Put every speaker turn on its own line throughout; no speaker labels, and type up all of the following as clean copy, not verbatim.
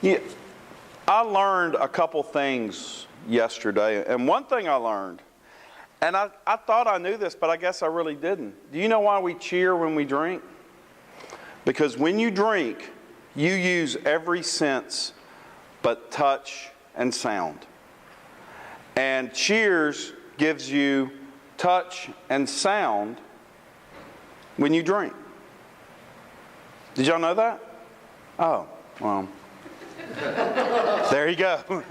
Yeah, I learned a couple things yesterday, and one thing I learned, and I thought I knew this, but I guess I really didn't. Do you know why we cheer when we drink? Because when you drink, you use every sense but touch and sound. And cheers gives you touch and sound when you drink. Did y'all know that? Oh, well, there you go.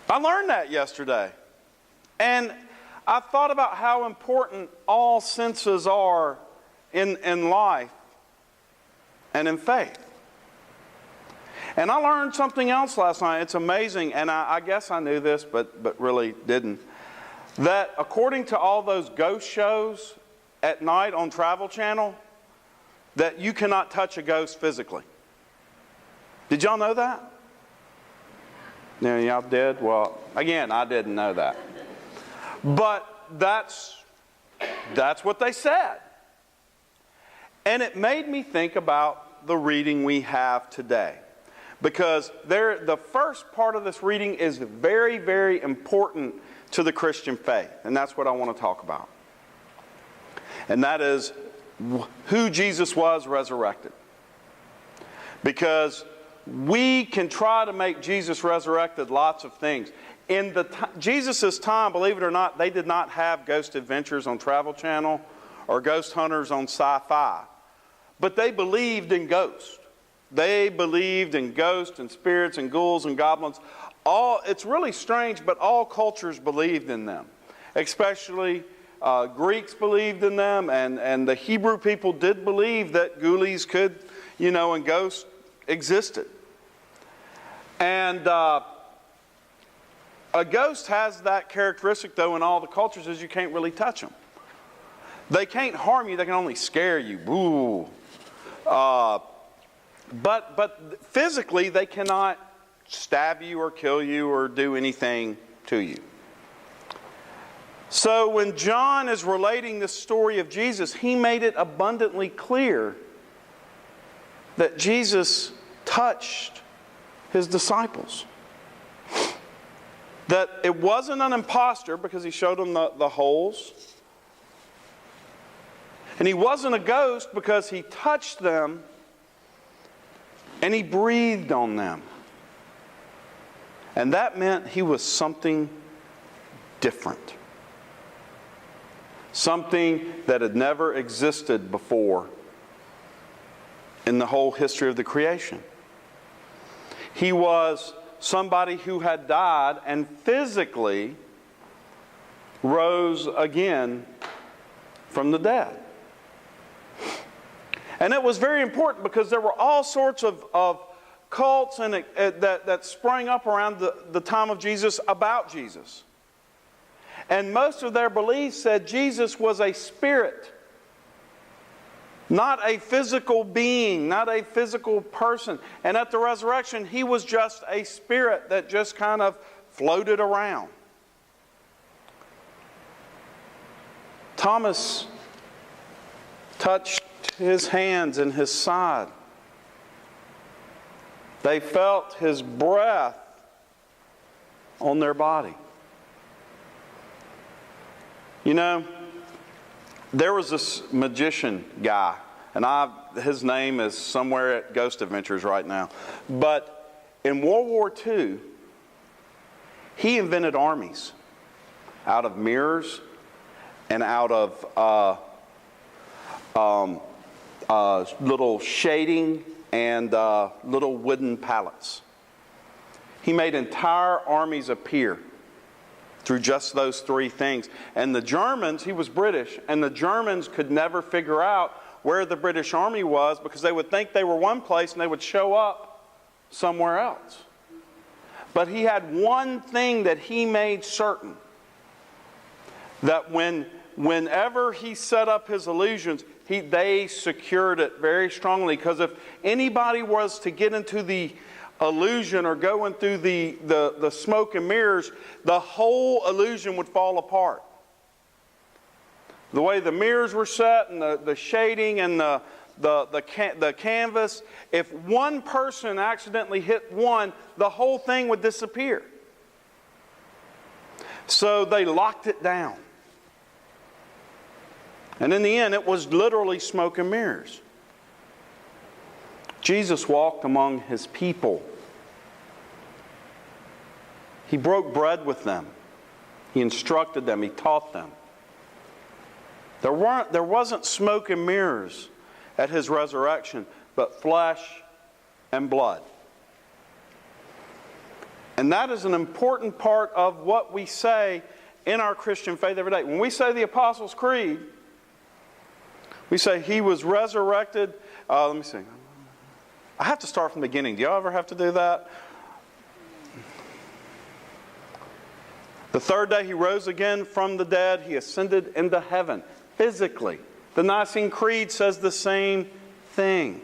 I learned that yesterday. And I thought about how important all senses are in life and in faith. And I learned something else last night. It's amazing, and I guess I knew this, but really didn't. That according to all those ghost shows at night on Travel Channel, that you cannot touch a ghost physically. Did y'all know that? Yeah, y'all did? Well, again, I didn't know that. But that's what they said. And it made me think about the reading we have today. Because the first part of this reading is very, very important to the Christian faith. And that's what I want to talk about. And that is who Jesus was resurrected. Because we can try to make Jesus resurrected lots of things. In Jesus' time, believe it or not, they did not have Ghost Adventures on Travel Channel or Ghost Hunters on Sci-Fi. But they believed in ghosts. They believed in ghosts and spirits and ghouls and goblins. It's really strange, but all cultures believed in them. Especially Greeks believed in them, and the Hebrew people did believe that ghoulies could, and ghosts existed. And a ghost has that characteristic, though, in all the cultures, is you can't really touch them. They can't harm you, they can only scare you. Boo. But physically, they cannot stab you or kill you or do anything to you. So when John is relating the story of Jesus, he made it abundantly clear that Jesus touched his disciples. That it wasn't an imposter because he showed them the holes. And he wasn't a ghost because he touched them and he breathed on them. And that meant he was something different. Something that had never existed before in the whole history of the creation. He was somebody who had died and physically rose again from the dead. And it was very important because there were all sorts of cults that sprang up around the time of Jesus about Jesus. And most of their beliefs said Jesus was a spirit, not a physical being, not a physical person. And at the resurrection, he was just a spirit that just kind of floated around. Thomas touched his hands and his side. They felt his breath on their body. There was this magician guy, and his name is somewhere at Ghost Adventures right now. But in World War II, he invented armies out of mirrors and out of little shading and little wooden pallets. He made entire armies appear through just those three things. And the Germans, he was British, and the Germans could never figure out where the British army was because they would think they were one place and they would show up somewhere else. But he had one thing that he made certain, that whenever he set up his illusions, they secured it very strongly, because if anybody was to get into the illusion or going through the smoke and mirrors, the whole illusion would fall apart. The way the mirrors were set and the shading and the canvas, if one person accidentally hit one, the whole thing would disappear. So they locked it down. And in the end, it was literally smoke and mirrors. Jesus walked among his people. He broke bread with them. He instructed them. He taught them. There wasn't smoke and mirrors at his resurrection, but flesh and blood. And that is an important part of what we say in our Christian faith every day. When we say the Apostles' Creed, we say he was resurrected. Let me see. I have to start from the beginning. Do y'all ever have to do that? The third day he rose again from the dead. He ascended into heaven physically. The Nicene Creed says the same thing.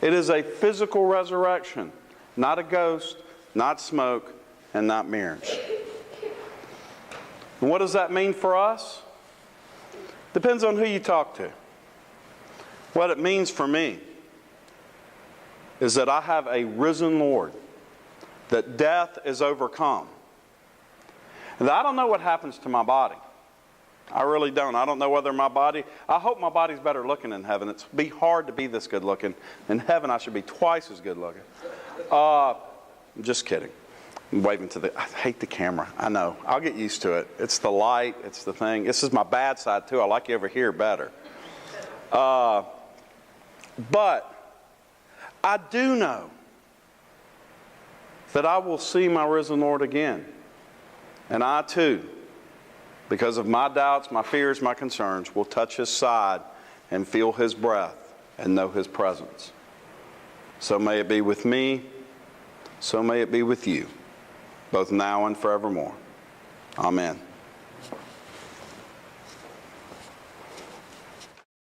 It is a physical resurrection, not a ghost, not smoke, and not mirrors. And what does that mean for us? Depends on who you talk to. What it means for me is that I have a risen Lord, that death is overcome. And I don't know what happens to my body. I really don't. I don't know whether my body, I hope my body's better looking in heaven. It'd be hard to be this good looking. In heaven, I should be twice as good looking. I'm just kidding. I'm waving to I hate the camera. I know. I'll get used to it. It's the light. It's the thing. This is my bad side too. I like you over here better. But I do know that I will see my risen Lord again. And I too, because of my doubts, my fears, my concerns, will touch his side and feel his breath and know his presence. So may it be with me, so may it be with you, both now and forevermore. Amen.